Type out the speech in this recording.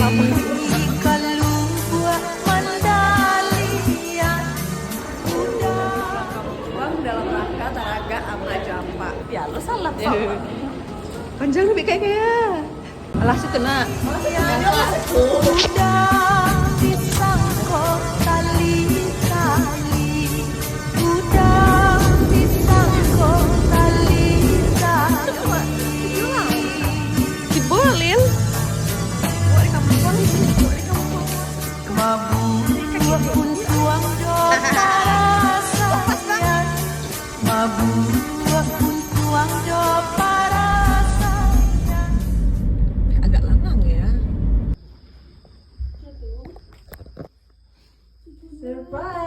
kalau buat Mandalia udah Uang dalam rangka Taraga sama Jampa. Ya lo salah ya. Panjang lebih kayak. Alah sih kena. udah disangkut tali-tali udah disangkut tali-tali Dibolin. mabuk pun tuang doa sayang mabuk pun tuang doa sayang Agak langang ya. Surprise.